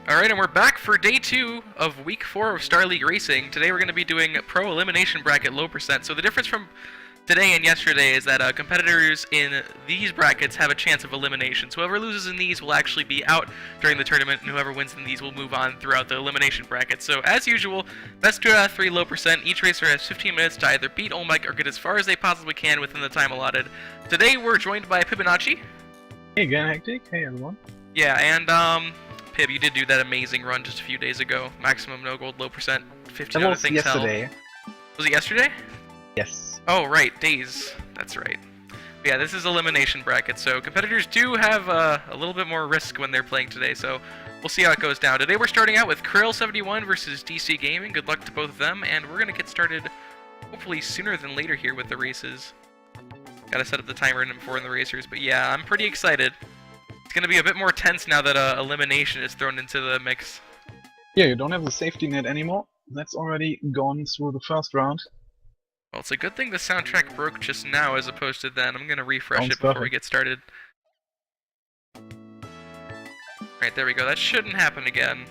Alright, and we're back for day 2 of week 4 of Star League Racing. Today we're going to be doing Pro Elimination Bracket low percent. So the difference from today and yesterday is that competitors in these brackets have a chance of elimination. So whoever loses in these will actually be out during the tournament, and whoever wins in these will move on throughout the elimination bracket. So as usual, best 2 out of 3 low percent. Each racer has 15 minutes to either beat Olmec or get as far as they possibly can within the time allotted. Today we're joined by Pibonacci. Hey again, Hectic. Hey everyone. Yeah, and Pib, you did do that amazing run just a few days ago. Maximum no gold, low percent, 15 out of things yesterday. held. Was it yesterday? Yes. Oh, right, days. That's right. But yeah, this is elimination bracket, so competitors do have a little bit more risk when they're playing today, so we'll see how it goes down. Today we're starting out with Krille71 versus DCgaming. Good luck to both of them, and we're going to get started hopefully sooner than later here with the races. Gotta set up the timer before in the racers, but yeah, I'm pretty excited. It's going to be a bit more tense now that elimination is thrown into the mix. Yeah, you don't have the safety net anymore. That's already gone through the first round. Well, it's a good thing the soundtrack broke just now as opposed to then. I'm going to refresh it before we get started. Alright, there we go. That shouldn't happen again.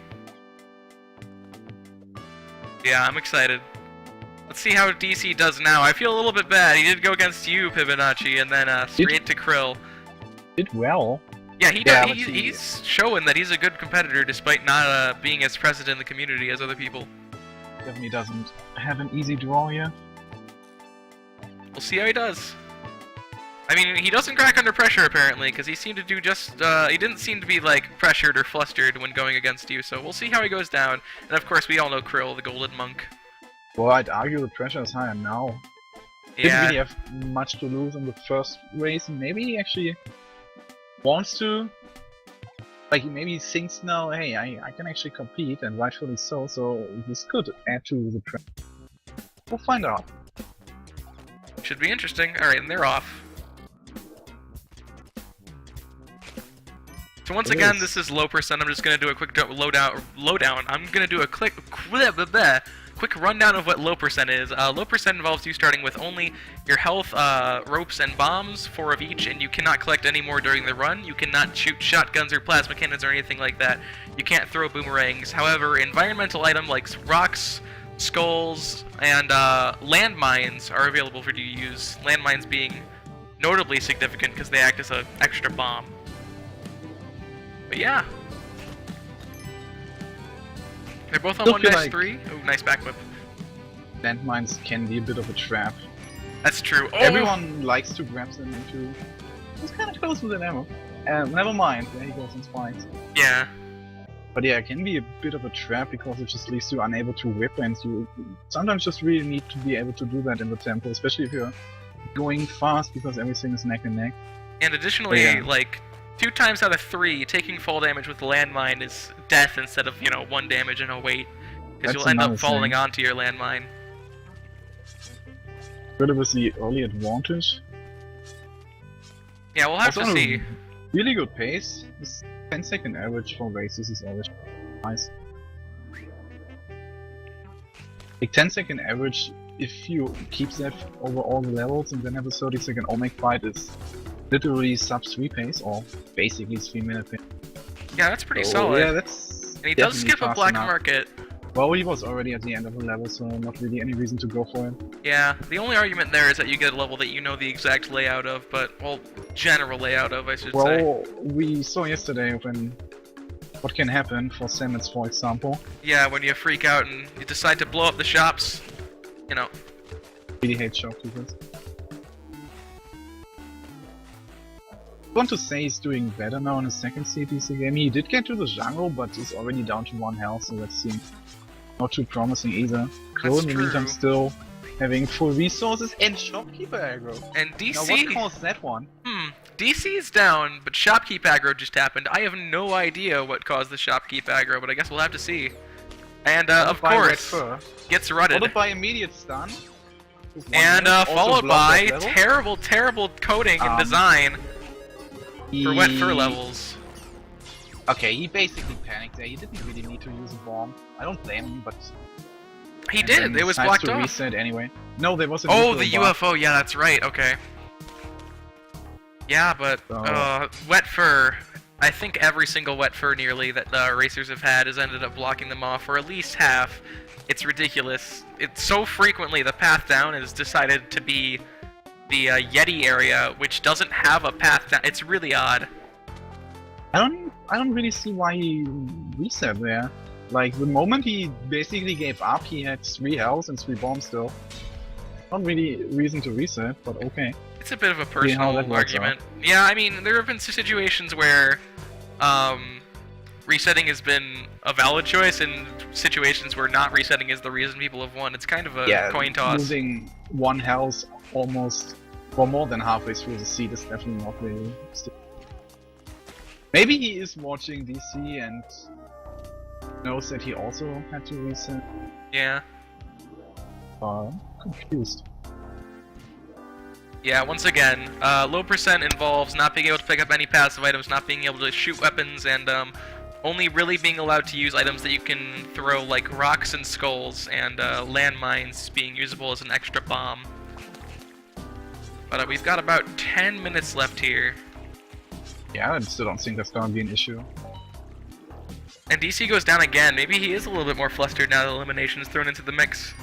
Yeah, I'm excited. Let's see how DC does now. I feel a little bit bad. He did go against you, Pibonacci, and then straight to Krill. Did well. Yeah, he's showing that he's a good competitor despite not being as present in the community as other people. Definitely doesn't have an easy draw here. We'll see how he does. I mean, he doesn't crack under pressure apparently, because he seemed to do just, he didn't seem to be like pressured or flustered when going against you, so we'll see how he goes down. And of course, we all know Krill, the Golden Monk. Well, I'd argue the pressure is higher now. Yeah. Didn't really have much to lose in the first race, and maybe he actually wants to, like, maybe he thinks now, hey, I can actually compete, and rightfully so this could add to the pressure. We'll find out. Should be interesting. Alright, and they're off. So once again, this is low percent. I'm just going to do a quick lowdown. I'm going to do a quick rundown of what low percent is. Low percent involves you starting with only your health, ropes, and bombs, 4 of each, and you cannot collect any more during the run. You cannot shoot shotguns or plasma cannons or anything like that. You can't throw boomerangs. However, environmental items like rocks, skulls, and landmines are available for you to use. Landmines being notably significant because they act as an extra bomb. But yeah. They're both on 1-3. Oh, nice back whip. Landmines can be a bit of a trap. That's true. Oh! Everyone likes to grab them into... He's kind of close with an ammo. Never mind, there he goes in spikes. Yeah. But yeah, it can be a bit of a trap because it just leaves you unable to whip, and you sometimes just really need to be able to do that in the tempo, especially if you're going fast because everything is neck and neck. And additionally, like, 2 times out of 3, taking fall damage with the landmine is death instead of, 1 damage and a wait. Because you'll end up falling onto your landmine. Really was the early advantage. Yeah, we'll have to see. Really good pace. This 10-second average for races is always nice. Like 10-second average, if you keep that over all the levels and then have a 30-second Olmec fight, is literally sub 3 pace, or basically 3-minute pace. Yeah, that's pretty solid. Yeah, that's. And he does skip a black market. Well, he was already at the end of the level, so not really any reason to go for him. Yeah, the only argument there is that you get a level that you know the exact layout of, but, well, general layout of, I should say. Well, we saw yesterday what can happen for Samus, for example. Yeah, when you freak out and you decide to blow up the shops, Really hate shopkeepers. I want to say he's doing better now in his second CTC game. He did get to the jungle, but he's already down to 1 health, so that seems not too promising either. Krill in the meantime still having full resources and shopkeeper aggro. And DC... Now what caused that one? DC is down, but shopkeep aggro just happened. I have no idea what caused the shopkeep aggro, but I guess we'll have to see. And of course, gets rutted. Followed by immediate stun. And followed by terrible coding and design for wet fur levels. Okay, he basically panicked there. He didn't really need to use a bomb. I don't blame him, but... He did! It was blocked off! Reset anyway. No, there was a Oh, the UFO! Yeah, that's right, okay. Yeah, but, wet fur... I think every single wet fur nearly that the racers have had has ended up blocking them off, or at least half. It's ridiculous. It's so frequently the path down is decided to be the Yeti area, which doesn't have a path down. It's really odd. I don't really see why he reset there. Like, the moment he basically gave up, he had 3 health and 3 bombs still. Not really reason to reset, but okay. It's a bit of a personal argument. Yeah, I mean, there have been situations where resetting has been a valid choice, and situations where not resetting is the reason people have won. It's kind of a coin toss. Losing 1 health almost, or more than halfway through the seed is definitely not really... Maybe he is watching DC and knows that he also had to reset. Yeah. Confused. Yeah, once again, low percent involves not being able to pick up any passive items, not being able to shoot weapons, and only really being allowed to use items that you can throw, like rocks and skulls, and landmines being usable as an extra bomb. But we've got about 10 minutes left here. Yeah, I still don't think that's gonna be an issue. And DC goes down again. Maybe he is a little bit more flustered now that elimination is thrown into the mix.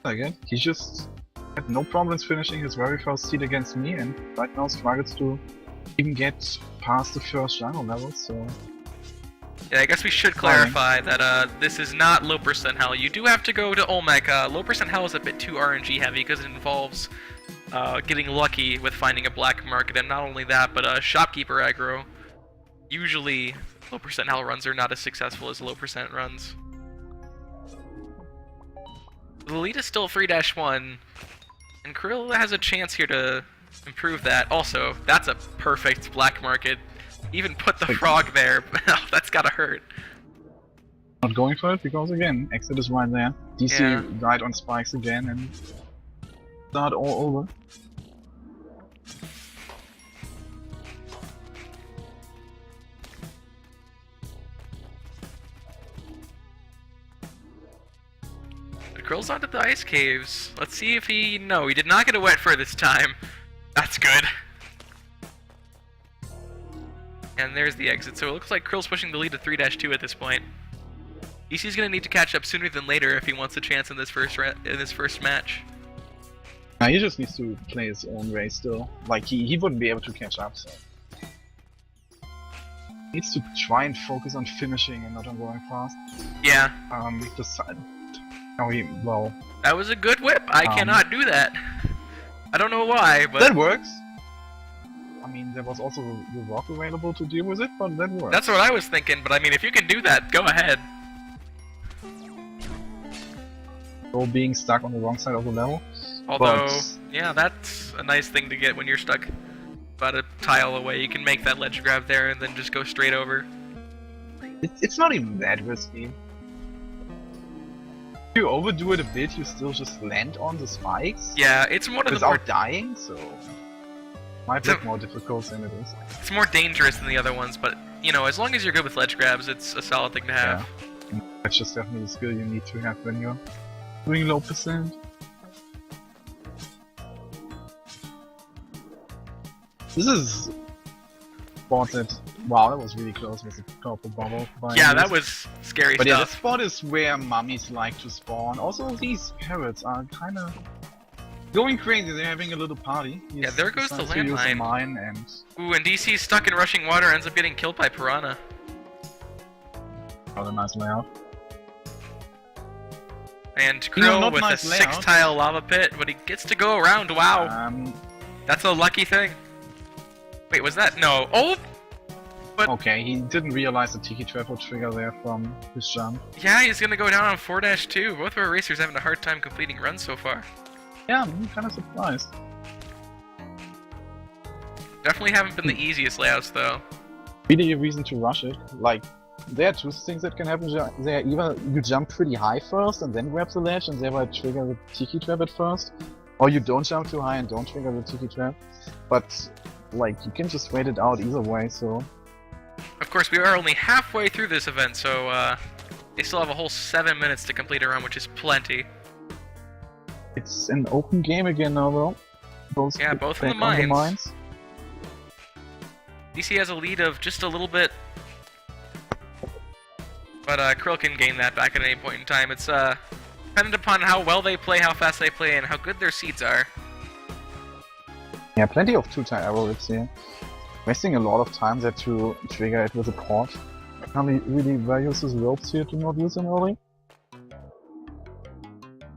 Again, he just had no problems finishing his very first seed against me, and right now struggles to even get past the first jungle level, so... Yeah, I guess we should clarify that this is not low percent hell. You do have to go to Olmec. Low percent hell is a bit too RNG heavy because it involves getting lucky with finding a black market, and not only that, but shopkeeper aggro. Usually, low percent hell runs are not as successful as low percent runs. The lead is still 3-1, and Krille has a chance here to improve that. Also, that's a perfect black market. Even put the frog there, but that's gotta hurt. Not going for it because, again, exit is right there. DC died on spikes again, and start all over. Krille's onto the ice caves. Let's see if he... No, he did not get a wet fur this time. That's good. And there's the exit. So it looks like Krille's pushing the lead to 3-2 at this point. DC's gonna need to catch up sooner than later if he wants a chance in this first match. He just needs to play his own race still. Like, he wouldn't be able to catch up, so... Needs to try and focus on finishing and not on going fast. Yeah. Well... That was a good whip! I cannot do that! I don't know why, but... That works! I mean, there was also the rock available to deal with it, but that works. That's what I was thinking, but I mean, if you can do that, go ahead. So being stuck on the wrong side of the level. Although, yeah, that's a nice thing to get when you're stuck about a tile away. You can make that ledge grab there and then just go straight over. It's not even that risky. If you overdo it a bit, you still just land on the spikes. Yeah, it's one of the more... Without dying, so... Might be more difficult than it is. It's more dangerous than the other ones, but, you know, as long as you're good with ledge grabs, it's a solid thing to have. Yeah. That's just definitely a skill you need to have when you're doing low percent. This is... spotted. Wow, that was really close with the purple bubble. Yeah, that was scary but stuff. Yeah, the spot is where mummies like to spawn. Also, these parrots are kinda... going crazy, they're having a little party. Yeah, there goes the landmine. And... Ooh, and DC's stuck in rushing water, ends up getting killed by Piranha. What a nice layout. And Krille with a 6-tile lava pit, but he gets to go around, wow! That's a lucky thing. Wait, was that? No. Oh! But... Okay, he didn't realize the Tiki Trap would trigger there from his jump. Yeah, he's gonna go down on 4-2. Both of our racers having a hard time completing runs so far. Yeah, I'm kinda surprised. Definitely haven't been the easiest layouts, though. Really a reason to rush it. Like, there are two things that can happen there. Either you jump pretty high first and then grab the ledge and thereby trigger the Tiki Trap at first, or you don't jump too high and don't trigger the Tiki Trap. But, like, you can just wait it out either way, so... Of course, we are only halfway through this event, so they still have a whole 7 minutes to complete a run, which is plenty. It's an open game again now, though. Both in the mines. DC has a lead of just a little bit, but Krille can gain that back at any point in time. It's dependent upon how well they play, how fast they play, and how good their seeds are. Yeah, plenty of two-time arrow rips here. Wasting a lot of time there to trigger it with a port. Can he really values his ropes here to not use them early?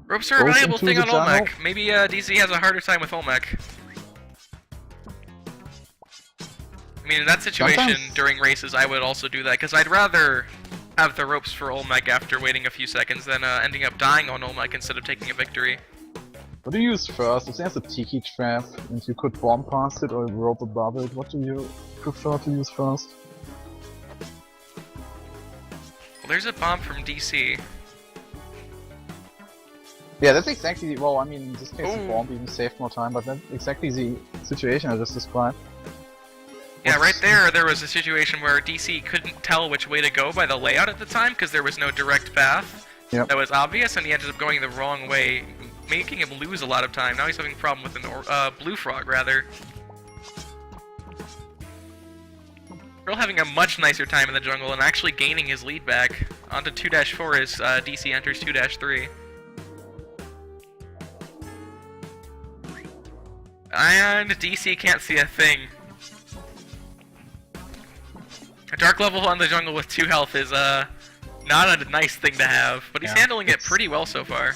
Ropes are a Goes valuable into thing the on jungle. Olmec. Maybe DC has a harder time with Olmec. I mean, in that situation, Sometimes- during races, I would also do that, because I'd rather have the ropes for Olmec after waiting a few seconds than ending up dying on Olmec instead of taking a victory. What do you use first? If there's a tiki trap and you could bomb past it or rope above it, what do you prefer to use first? Well, there's a bomb from DC. Yeah, that's exactly, well, I mean, in this case the Ooh. bomb even saved more time, but that's exactly the situation I just described. Yeah, right there was a situation where DC couldn't tell which way to go by the layout at the time, because there was no direct path Yep. that was obvious, and he ended up going the wrong way, making him lose a lot of time. Now he's having a problem with an blue frog, rather. Krille having a much nicer time in the jungle and actually gaining his lead back onto 2-4 as DC enters 2-3. And DC can't see a thing. A dark level on the jungle with 2 health is not a nice thing to have, but he's Yeah, handling it it's- pretty well so far.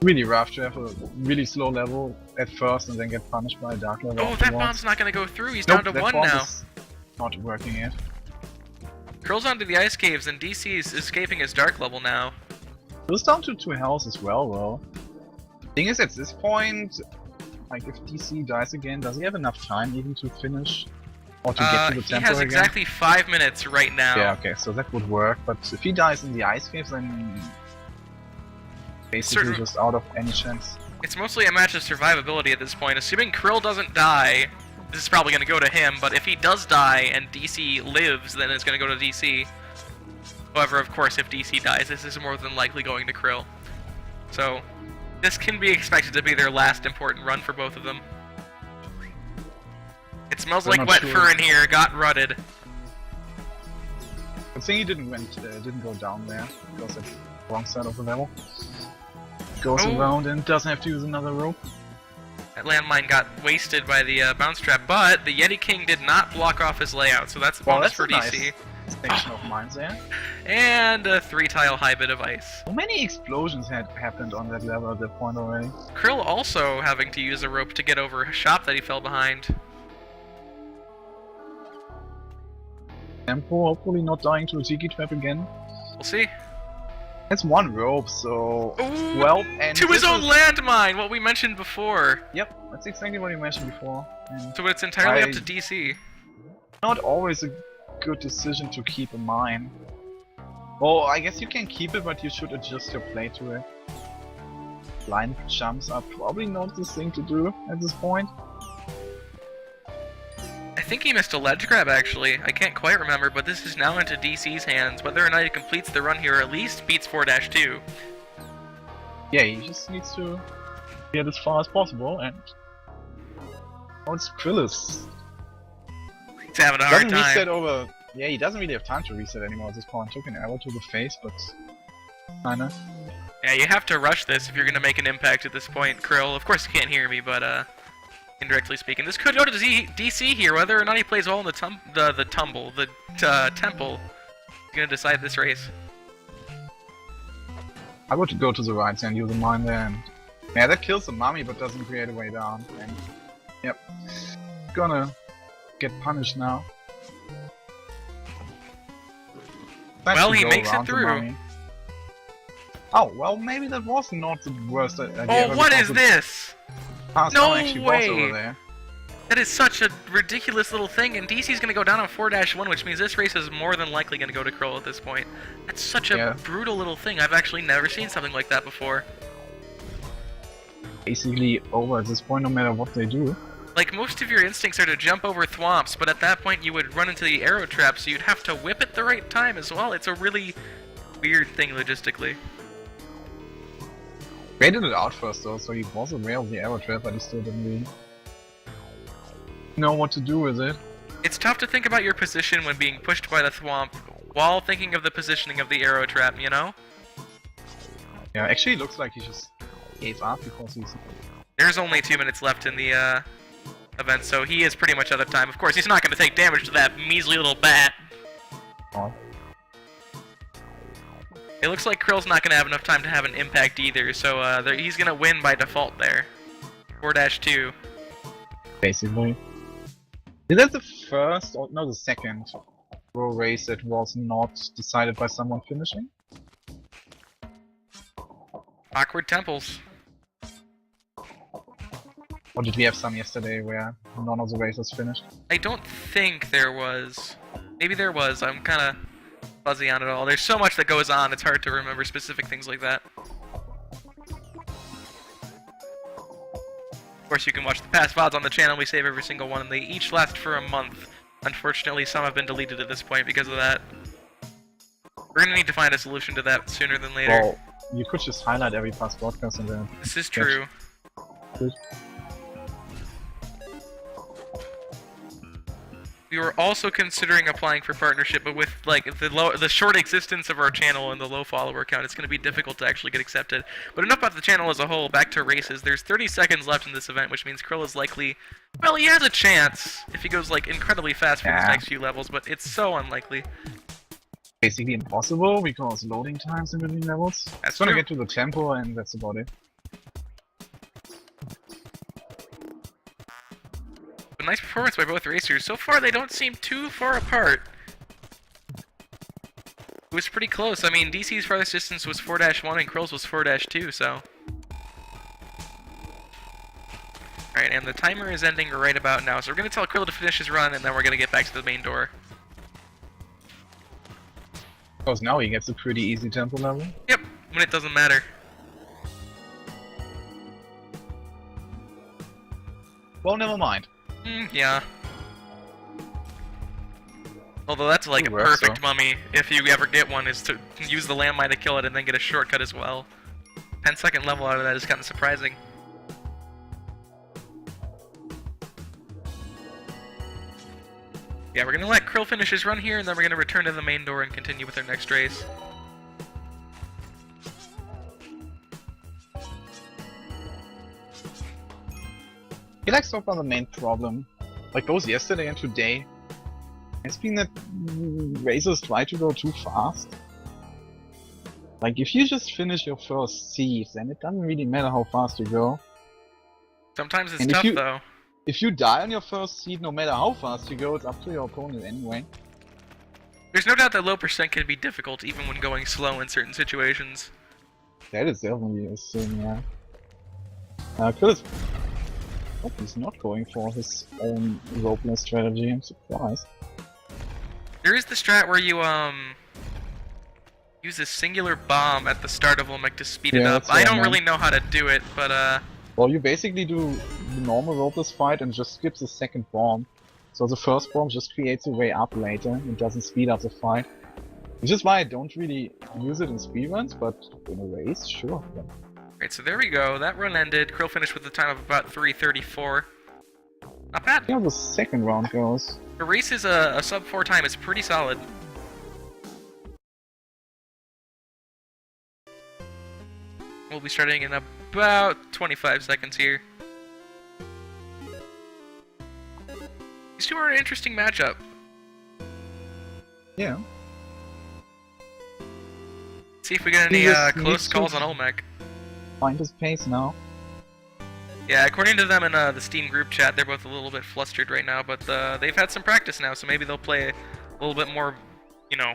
Really rough to have a really slow level at first and then get punished by a dark level Oh, that afterwards. bomb's not gonna go through. He's Nope, down to that 1 bomb now. is not working yet. Krille's onto the ice caves, and DC's escaping his dark level now. It was down to 2 health as well, though. Thing is, at this point, like, if DC dies again, does he have enough time even to finish? Or to get to the He temple has again? exactly 5 minutes right now. Yeah, okay, so that would work, but if he dies in the ice caves, then basically Certain- just out of any chance. It's mostly a match of survivability at this point. Assuming Krille doesn't die, this is probably going to go to him, but if he does die and DC lives, then it's going to go to DC. However, of course, if DC dies, this is more than likely going to Krille. So, this can be expected to be their last important run for both of them. It smells I'm like not wet sure. fur in here, got rutted. Good thing he didn't go down there, because it's the wrong side of the level. Goes Oh. around and doesn't have to use another rope. That landmine got wasted by the bounce trap, but the Yeti King did not block off his layout, so that's a Well, bonus that's for a nice DC. section of mines there. And a 3-tile high bit of ice. So many explosions had happened on that level at that point already. Krille also having to use a rope to get over a shop that he fell behind. Tempo, hopefully not dying to a tiki trap again. We'll see. That's 1 rope, so... Ooh, Well, and to his this own is- landmine, what we mentioned before. Yep, that's exactly what you mentioned before. And So it's entirely up I- to DC. not always a good decision to keep a mine. Well, I guess you can keep it, but you should adjust your play to it. Line jumps are probably not the thing to do at this point. I think he missed a ledge grab, actually. I can't quite remember, but this is now into DC's hands. Whether or not he completes the run here, or at least beats 4-2. Yeah, he just needs to get as far as possible, and... Oh, it's Krille. He's having a hard Doesn't time. reset over... Yeah, he doesn't really have time to reset anymore at this point. Took an arrow to the face, but... kinda. Yeah, you have to rush this if you're gonna make an impact at this point, Krille. Of course you can't hear me, but indirectly speaking, this could go to DC here. Whether or not he plays well in the temple, he's gonna decide this race. I would go to the right and use a mine there, and... Yeah, that kills the mummy, but doesn't create a way down. And... Yep. Gonna get punished now. Time Well, to he go makes it around the through. mummy. Oh, well, maybe that was not the worst idea. Oh, what because is the this? past No one actually was way! over there. That is such a ridiculous little thing, and DC's gonna go down on 4-1, which means this race is more than likely gonna go to Krille at this point. That's such a Yeah. brutal little thing. I've actually never seen something like that before. Basically over at this point, no matter what they do. Like, most of your instincts are to jump over thwomps, but at that point you would run into the arrow trap, so you'd have to whip at the right time as well. It's a really weird thing logistically. Rated it out first though, so he was aware of the arrow trap, but he still didn't really know what to do with it. It's tough to think about your position when being pushed by the thwomp while thinking of the positioning of the arrow trap, you know? Yeah, actually it looks like he just gave up because he's... There's only 2 minutes left in the event, so he is pretty much out of time. Of course, he's not going to take damage to that measly little bat. Oh. It looks like Krill's not going to have enough time to have an impact either, so he's going to win by default there. 4-2. Basically. Is that the first, or no, the second pro race that was not decided by someone finishing? Awkward temples. Or did we have some yesterday where none of the races finished? I don't think there was. Maybe there was. I'm kind of fuzzy on it all. There's so much that goes on, it's hard to remember specific things like that. Of course, you can watch the past VODs on the channel. We save every single one, and they each last for a month. Unfortunately, some have been deleted at this point because of that. We're gonna need to find a solution to that sooner than later. Well, you could just highlight every past broadcast and then... This is true. Good. We were also considering applying for partnership, but with like the short existence of our channel and the low follower count, it's going to be difficult to actually get accepted. But enough about the channel as a whole. Back to races. There's 30 seconds left in this event, which means Krill is likely. Well, he has a chance if he goes like incredibly fast for these next few levels, but it's so unlikely. Basically impossible because loading times in between levels. That's It's gonna true. get to the tempo and that's about it. But nice performance by both racers. So far, they don't seem too far apart. It was pretty close. I mean, DC's farthest distance was 4-1 and Krill's was 4-2, so... Alright, and the timer is ending right about now, so we're going to tell Krill to finish his run, and then we're going to get back to the main door. Because now he gets a pretty easy tempo level. Yep, when it doesn't matter. Well, never mind. Yeah. Although that's like a works, perfect mummy, if you ever get one, is to use the landmine to kill it and then get a shortcut as well. 10-second level out of that is kind of surprising. Yeah, we're gonna let Krill finish his run here, and then we're gonna return to the main door and continue with our next race. I feel like so far the main problem, like both yesterday and today, has been that racers try to go too fast. Like if you just finish your first seed, then it doesn't really matter how fast you go. Sometimes it's And if tough, you- though. If you die on your first seed, no matter how fast you go, it's up to your opponent anyway. There's no doubt that low percent can be difficult, even when going slow in certain situations. That is definitely a thing, yeah. Chris... Oh, he's not going for his own ropeless strategy, I'm surprised. There is the strat where you, use a singular bomb at the start of Olmec to speed it Yeah, up. that's what I I don't meant. really know how to do it, but, Well, you basically do the normal ropeless fight and just skip the second bomb. So the first bomb just creates a way up later, it doesn't speed up the fight. Which is why I don't really use it in speedruns, but in a race, sure. Yeah. Alright, so there we go. That run ended. Krill finished with a time of about 3:34. Not bad. See how the second round goes. For races, a sub-4 time is pretty solid. We'll be starting in about 25 seconds here. These two are an interesting matchup. Yeah. See if we get any He just close needs to- calls on Olmec. Find his pace now. Yeah, according to them in the Steam group chat, they're both a little bit flustered right now, but they've had some practice now, so maybe they'll play a little bit more, you know,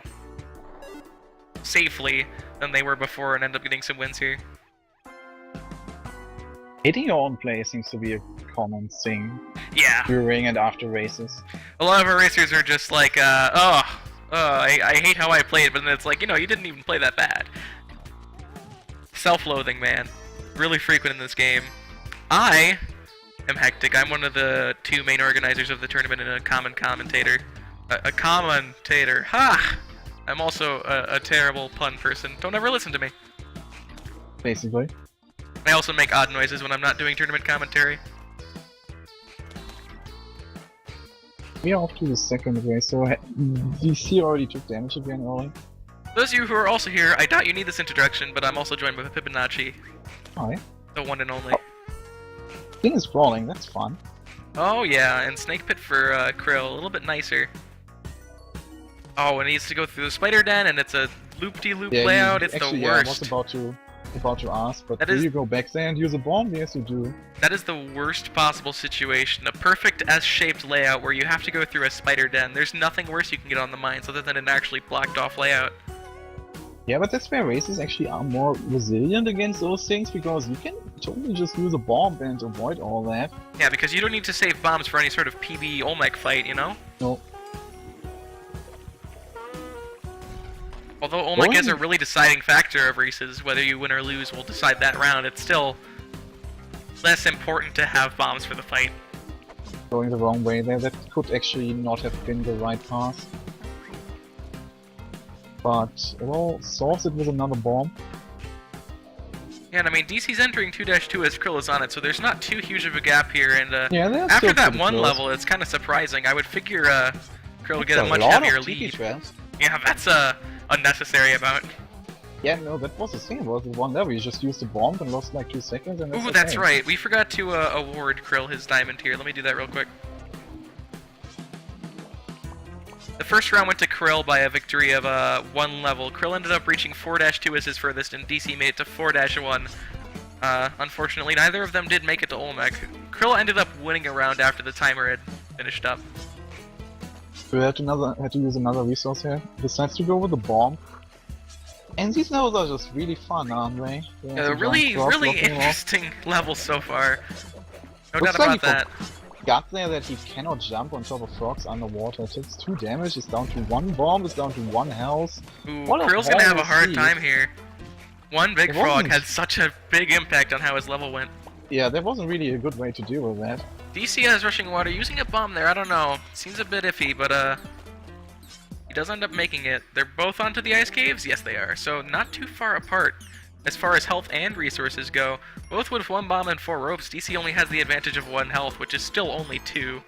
safely than they were before and end up getting some wins here. Hitting your own play seems to be a common thing Yeah, during and after races. a lot of our racers are just like, I hate how I played, but then it's like, you know, you didn't even play that bad. Self-loathing, man. Really frequent in this game. I am Hectic. I'm one of the two main organizers of the tournament and a common commentator. A commentator. Ha! I'm also a terrible pun person. Don't ever listen to me. Basically. I also make odd noises when I'm not doing tournament commentary. We are off to the second race, so DC already took damage again early. Those of you who are also here, I doubt you need this introduction, but I'm also joined by Pibonacci, Hi. the one and only. Thing is falling, that's fun. Oh yeah, and Snake Pit for Krill, a little bit nicer. Oh, and he needs to go through the spider den, and it's a loop-de-loop layout. It's actually, the worst. I was about to ask, but That do is- you go back there and use a bomb? Yes, you do. That is the worst possible situation. A perfect S-shaped layout where you have to go through a spider den. There's nothing worse you can get on the mines other than an actually blocked off layout. Yeah, but that's where races actually are more resilient against those things, because you can totally just use a bomb and avoid all that. Yeah, because you don't need to save bombs for any sort of PB Olmec fight, you know? No. Although Olmec is a really deciding factor of races, whether you win or lose will decide that round, it's still less important to have bombs for the fight. Going the wrong way there, that could actually not have been the right path. But, well, solves it with another bomb. Yeah, and I mean, DC's entering 2-2 as Krill is on it, so there's not too huge of a gap here, and Yeah, they're after still that pretty one close. level, it's kind of surprising. I would figure Krill would get a That's much lot heavier of tiki lead. traps. Yeah, that's unnecessary about. Yeah, no, that was the thing about the one level. You just used the bomb and lost like 2 seconds and Ooh, that's right. We forgot to award Krill his diamond here. Let me do that real quick. The first round went to Krill by a victory of 1 level. Krill ended up reaching 4-2 as his furthest, and DC made it to 4-1. Unfortunately, neither of them did make it to Olmec. Krill ended up winning a round after the timer had finished up. We had to use another resource here. Decides to go with the bomb. And these levels are just really fun, aren't they? Really interesting level so far. No Looks doubt like about he that. Got there that he cannot jump on top of frogs underwater. It takes 2 damage, it's down to 1 bomb, it's down to 1 health. Ooh, What a Krill's gonna have a hard horrible time here. One big It frog wasn't- had such a big impact on how his level went. Yeah, there wasn't really a good way to deal with that. DC has rushing water. Using a bomb there, I don't know. Seems a bit iffy, but he does end up making it. They're both onto the ice caves? Yes, they are. So not too far apart as far as health and resources go. Both with 1 bomb and 4 ropes. DC only has the advantage of 1 health, which is still only 2.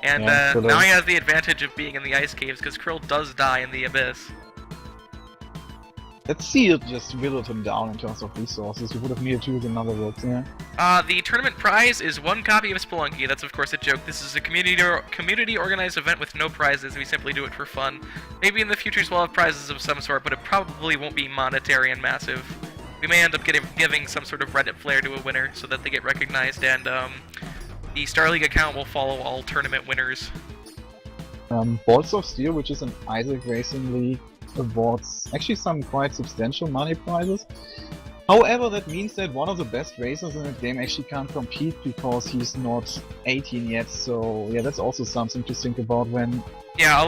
And Yeah, so now he has the advantage of being in the ice caves, because Krill does die in the abyss. Let's see it just whittled him down in terms of resources. You would have needed to use another rope there. The tournament prize is 1 copy of Spelunky. That's of course a joke. This is a community organized event with no prizes. We simply do it for fun. Maybe in the future we'll have prizes of some sort, but it probably won't be monetary and massive. We may end up giving some sort of Reddit flair to a winner so that they get recognized, and the Star League account will follow all tournament winners. Balls of Steel, which is an Isaac Racing League, awards actually some quite substantial money prizes. However, that means that one of the best racers in the game actually can't compete because he's not 18 yet, so yeah, that's also something to think about when... Yeah,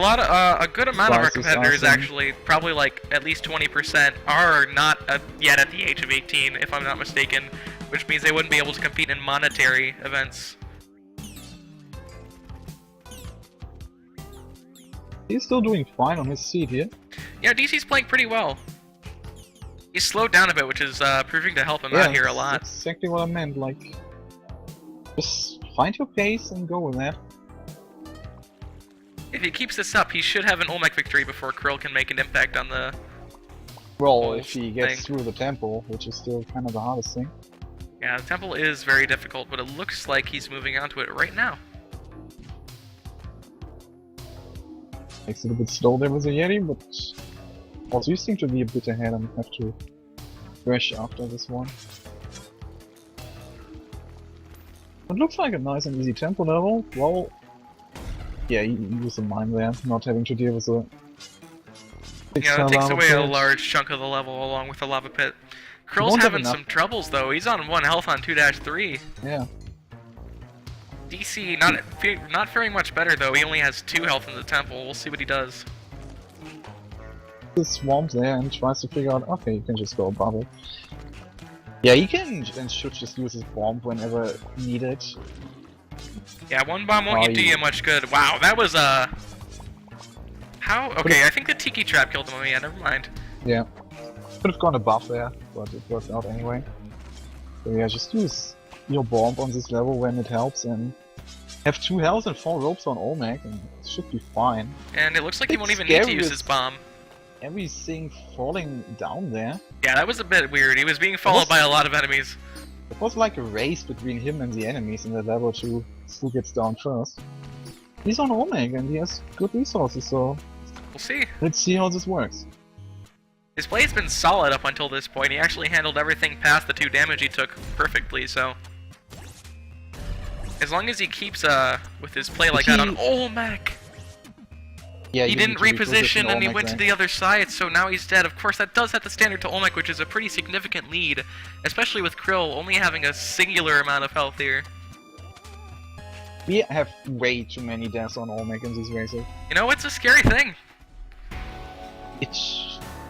a good amount of our Prizes competitors awesome. actually, probably like at least 20%, are not yet at the age of 18, if I'm not mistaken, which means they wouldn't be able to compete in monetary events. He's still doing fine on his seat here. Yeah, DC's playing pretty well. He's slowed down a bit, which is proving to help him out here a lot. That's exactly what I meant, like... Just find your pace and go with that. If he keeps this up, he should have an Olmec victory before Krill can make an impact on the... Well, whole if he gets thing. through the temple, which is still kind of the hardest thing. Yeah, the temple is very difficult, but it looks like he's moving on to it right now. Makes it a bit slow there with the Yeti, but... Also, you seem to be a bit ahead and have to crash after this one. It looks like a nice and easy tempo level. Well, yeah, you use a mine there, not having to deal with a... Yeah, that takes lava away a pit. large chunk of the level along with the lava pit. Krill's won't have having enough. some troubles though. He's on 1 health on 2-3. Yeah. DC not faring much better though. He only has 2 health in the temple. We'll see what he does. The swamp there and tries to figure out, okay, you can just go above it. Yeah, he can and should just use his bomb whenever needed. Yeah, 1 bomb won't Oh, do yeah. you much good. Wow, that was how? Okay, I think the Tiki Trap killed him. Oh, yeah, never mind. Yeah. Could have gone above there, but it worked out anyway. So yeah, just use your bomb on this level when it helps, and have 2 health and 4 ropes on Olmec, and it should be fine. And it looks like he It's won't even need to use scary his bomb. Everything falling down there. Yeah, that was a bit weird. He was being followed by a lot of enemies. It was like a race between him and the enemies in the level to who gets down first. He's on Olmec and he has good resources, so We'll see. let's see how this works. His play's been solid up until this point. He actually handled everything past the 2 damage he took perfectly, so... As long as he keeps with his play like that on Olmec! Yeah, He you didn't need to reposition and he Olmec went to there. the other side, so now he's dead. Of course, that does set the standard to Olmec, which is a pretty significant lead, especially with Krill only having a singular amount of health here. We have way too many deaths on Olmec in these races. You know, it's a scary thing.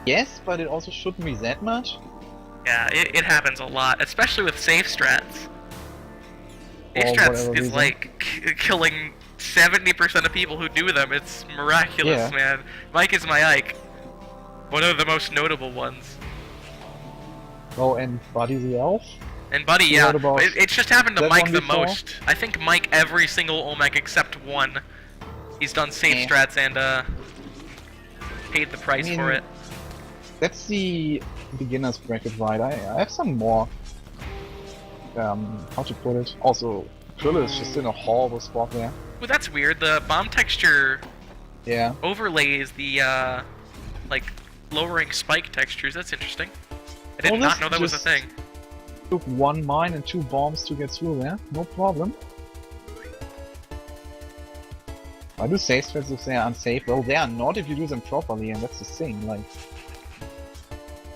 Yes, but it also shouldn't be that much. Yeah, it happens a lot, especially with safe strats. Safe For strats whatever is reason. like killing 70% of people who do them. It's miraculous, Yeah. man. Mike is my Ike. One of the most notable ones. Oh, and Buddy the Elf? And Buddy, You yeah, heard about it's just happened to that Mike one the before? most. I think Mike every single Olmec except one. He's done safe Eh. strats and paid the price I mean, for it. That's the beginner's bracket, right? I have some more. How to put it? Also, Krille is just in a horrible spot there. Ooh, that's weird. The bomb texture Yeah. overlays the like lowering spike textures. That's interesting. I did Well, not this know that was a just- thing. Took 1 mine and 2 bombs to get through there. No problem. Why do safe strats if they are unsafe? Well, they are not if you do them properly, and that's the thing. Like,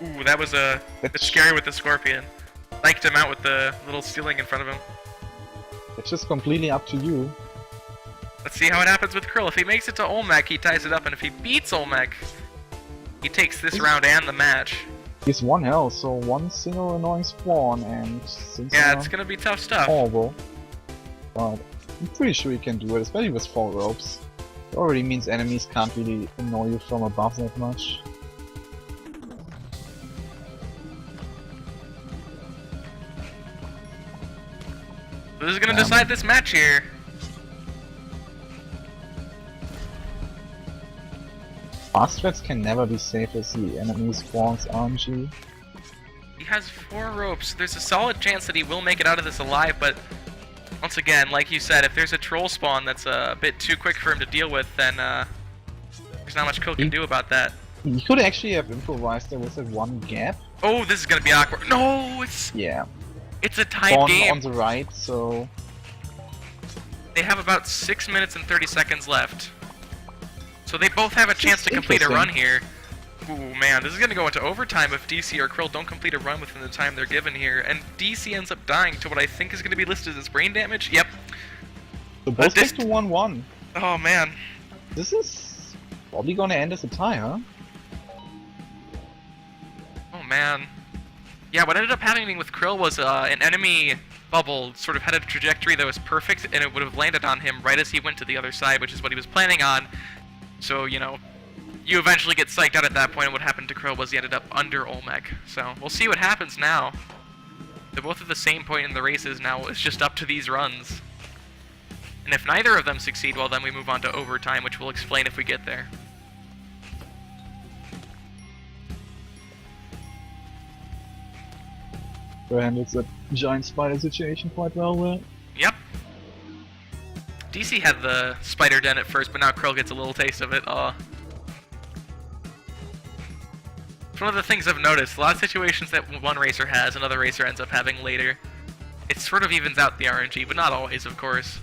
Ooh, that was a bit scary with the scorpion. Psyched him out with the little ceiling in front of him. it's just completely up to you. Let's see how it happens with Krill. If he makes it to Olmec, he ties it up, and if he beats Olmec, he takes this round and the match. He's 1 health, so 1 single annoying spawn, and things Yeah, are it's gonna be tough stuff. horrible. But I'm pretty sure you can do it, especially with 4 ropes. It already means enemies can't really annoy you from above that much. So this is gonna decide this match here. Fast strats can never be safe as the enemy spawns RNG. He has 4 ropes. There's a solid chance that he will make it out of this alive, but once again, like you said, if there's a troll spawn that's a bit too quick for him to deal with, then there's not much Krill can do about that. You could actually have improvised there with that 1 gap. Oh, this is gonna be awkward. No, Yeah. it's a tied Spawn game. on the right, so They have about 6 minutes and 30 seconds left. So they both have a chance to complete a run here. Ooh, man, this is gonna go into overtime if DC or Krill don't complete a run within the time they're given here. And DC ends up dying to what I think is gonna be listed as brain damage. Yep. so both this- take to 1-1. Oh, man. This is probably gonna end as a tie, huh? Oh, man. Yeah, what ended up happening with Krill was an enemy bubble sort of had a trajectory that was perfect, and it would have landed on him right as he went to the other side, which is what he was planning on. So, you know, you eventually get psyched out at that point, and what happened to Krill was he ended up under Olmec. So, we'll see what happens now. They're both at the same point in the races now, it's just up to these runs. And if neither of them succeed, well, then we move on to overtime, which we'll explain if we get there. Handles that giant spider situation quite well there. Yep. DC had the spider den at first, but now Krill gets a little taste of it. It's one of the things I've noticed. A lot of situations that one racer has, another racer ends up having later. It sort of evens out the RNG, but not always, of course.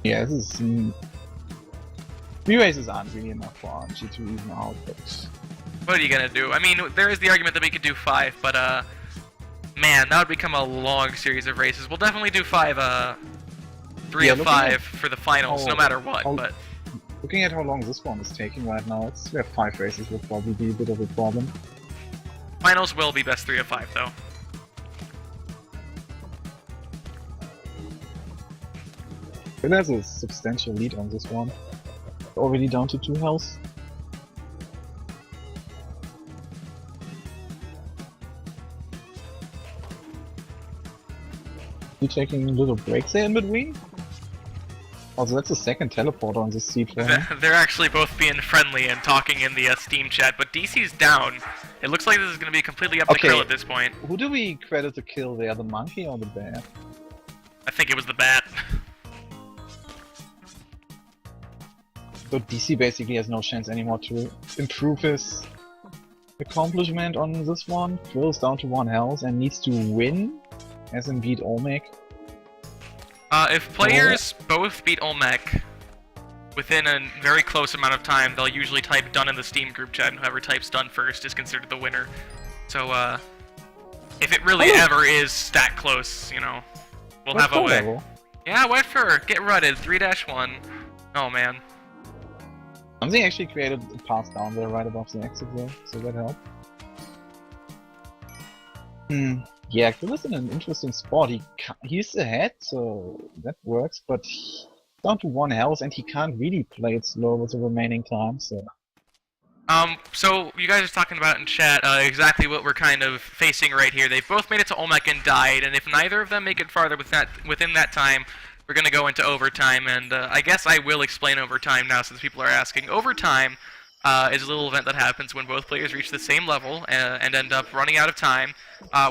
Yeah, this is... 3 races aren't really enough for RNG to even out, but... What are you gonna do? I mean, there is the argument that we could do 5, but man, that would become a long series of races. We'll definitely do 5, 3 Yeah, of looking 5 at for the finals, no matter what, but... Looking at how long this one is taking right now, we have 5 races will probably be a bit of a problem. Finals will be best 3 of 5, though. It has a substantial lead on this one. Already down to 2 health. You taking little breaks there in between? Also, that's the second teleporter on this seat for him. They're actually both being friendly and talking in the Steam chat, but DC's down. It looks like this is going to be completely up to Krille at this point. Who do we credit the kill there, the monkey or the bear? I think it was the bat. So DC basically has no chance anymore to improve his accomplishment on this one. Krille's down to 1 health and needs to win, as in beat Olmec. If players both beat Olmec within a very close amount of time, they'll usually type done in the Steam group chat, and whoever types done first is considered the winner. So, if it really ever is that close, you know, we'll have a way. Level. Yeah, wait for get rutted, 3-1. Oh man. Something actually created a pass down there right above the exit there, so that helped. Yeah, Krille's in an interesting spot. He's ahead, so that works, but he's down to 1 health and he can't really play it slow with the remaining time, so... So you guys are talking about in chat exactly what we're kind of facing right here. They've both made it to Olmec and died, and if neither of them make it farther within that time, we're going to go into overtime, and I guess I will explain overtime now since people are asking. Overtime is a little event that happens when both players reach the same level and end up running out of time.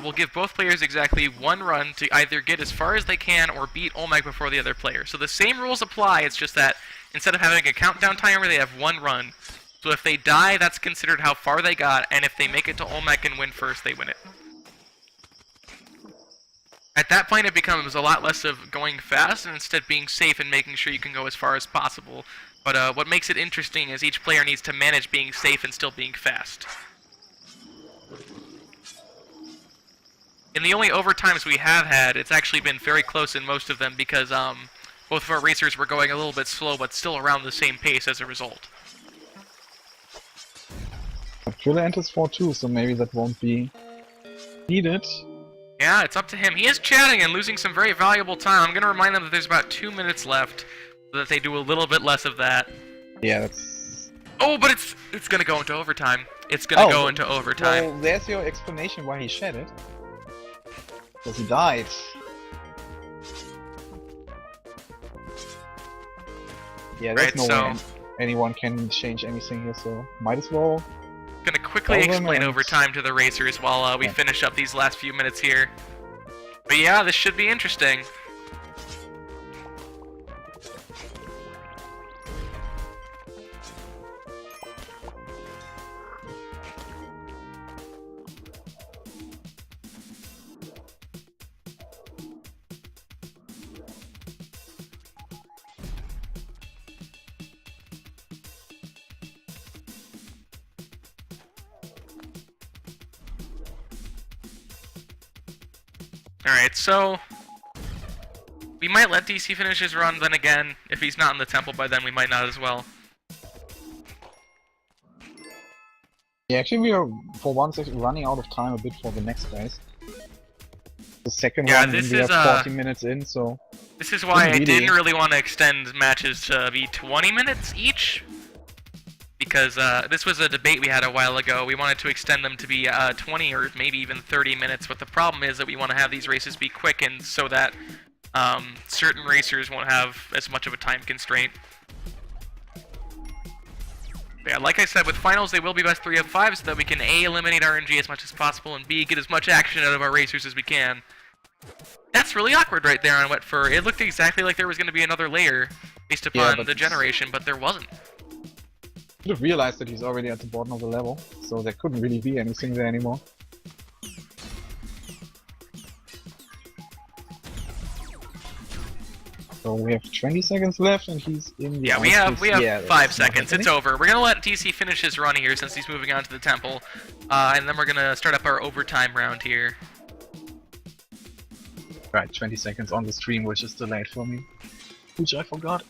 We'll give both players exactly 1 run to either get as far as they can or beat Olmec before the other player. So the same rules apply, it's just that instead of having a countdown timer, they have 1 run. So if they die, that's considered how far they got, and if they make it to Olmec and win first, they win it. At that point, it becomes a lot less of going fast and instead being safe and making sure you can go as far as possible. But what makes it interesting is each player needs to manage being safe and still being fast. In the only overtimes we have had, it's actually been very close in most of them because both of our racers were going a little bit slow but still around the same pace as a result. Krille enters 4-2, so maybe that won't be needed. Yeah, it's up to him. He is chatting and losing some very valuable time. I'm going to remind them that there's about 2 minutes left, so that they do a little bit less of that. Yeah, that's... Oh, but it's going to go into overtime. It's going to go into overtime. Well, there's your explanation why he shed it. Because he died. Yeah, there's no way anyone can change anything here, so might as well... Going to quickly explain overtime to the racers while we finish up these last few minutes here. But yeah, this should be interesting. Alright, so we might let DC finish his run, then again, if he's not in the temple by then, we might not as well. Yeah, actually we are, for once, running out of time a bit for the next race. The second one, we are 40 minutes in, so... This is why I didn't really want to extend matches to be 20 minutes each. Because this was a debate we had a while ago. We wanted to extend them to be 20 or maybe even 30 minutes, but the problem is that we want to have these races be quickened so that certain racers won't have as much of a time constraint. But yeah, like I said, with finals they will be best 3 of 5 so that we can A, eliminate RNG as much as possible, and B, get as much action out of our racers as we can. That's really awkward right there on Wet Fur. It looked exactly like there was going to be another layer based upon the generation, but there wasn't. I should have realized that he's already at the bottom of the level, so there couldn't really be anything there anymore. So we have 20 seconds left and he's in the... Yeah, we have 5 seconds. It's over. We're gonna let DC finish his run here since he's moving on to the temple. And then we're gonna start up our overtime round here. Right, 20 seconds on the stream, which is delayed for me. Which I forgot.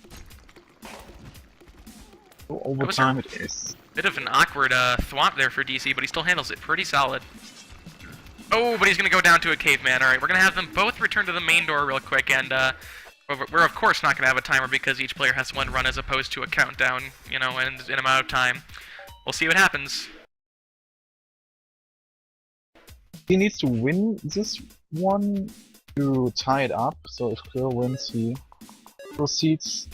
So overtime it is. Bit of an awkward thwomp there for DC, but he still handles it pretty solid. Oh, but he's gonna go down to a caveman. Alright, we're gonna have them both return to the main door real quick, and we're of course not gonna have a timer because each player has 1 run as opposed to a countdown, you know, and in amount of time. We'll see what happens. He needs to win this one to tie it up. So if Krill wins, he proceeds.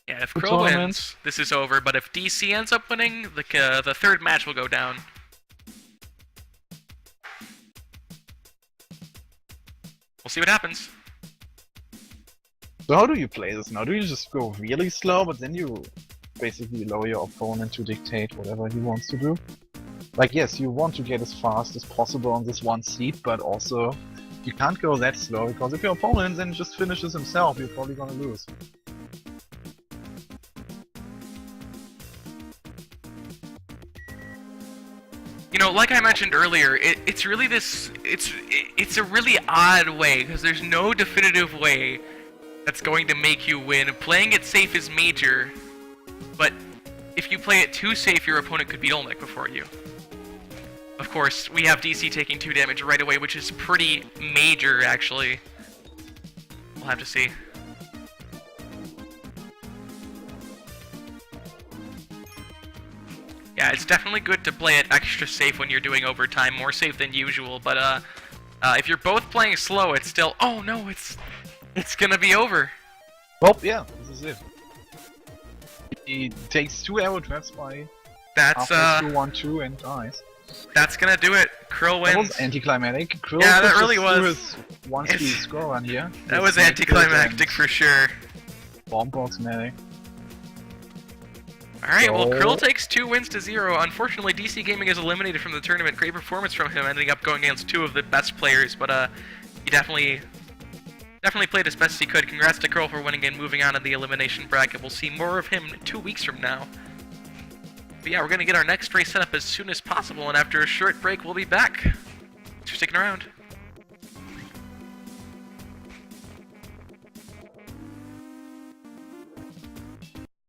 Yeah, if The Krill tournament. wins, this is over. But if DC ends up winning, the third match will go down. We'll see what happens. So how do you play this now? Do you just go really slow, but then you basically allow your opponent to dictate whatever he wants to do? Like, yes, you want to get as fast as possible on this one seat, but also you can't go that slow, because if your opponent then just finishes himself, you're probably gonna lose. You know, like I mentioned earlier, it's really this. It's a really odd way because there's no definitive way that's going to make you win. Playing it safe is major, but if you play it too safe, your opponent could beat Olmec before you. Of course, we have DC taking 2 damage right away, which is pretty major, actually. We'll have to see. Yeah, it's definitely good to play it extra safe when you're doing overtime, more safe than usual, but if you're both playing slow, it's still, oh no, it's gonna be over. Well, yeah, this is it. He takes 2 arrow traps by That's, after 2-1-2 and dies. that's gonna do it. Krill That wins. was anticlimactic. Krill Yeah, that could really just was. do his one-speed score run here. That With was Naked anticlimactic and for sure. Bomb box medic. Alright, well, So- Krill takes 2 wins to 0. Unfortunately, DCgaming is eliminated from the tournament. Great performance from him, ending up going against 2 of the best players, but he definitely played as best he could. Congrats to Krill for winning and moving on in the elimination bracket. We'll see more of him 2 weeks from now. But yeah, we're going to get our next race set up as soon as possible, and after a short break, we'll be back. Thanks for sticking around.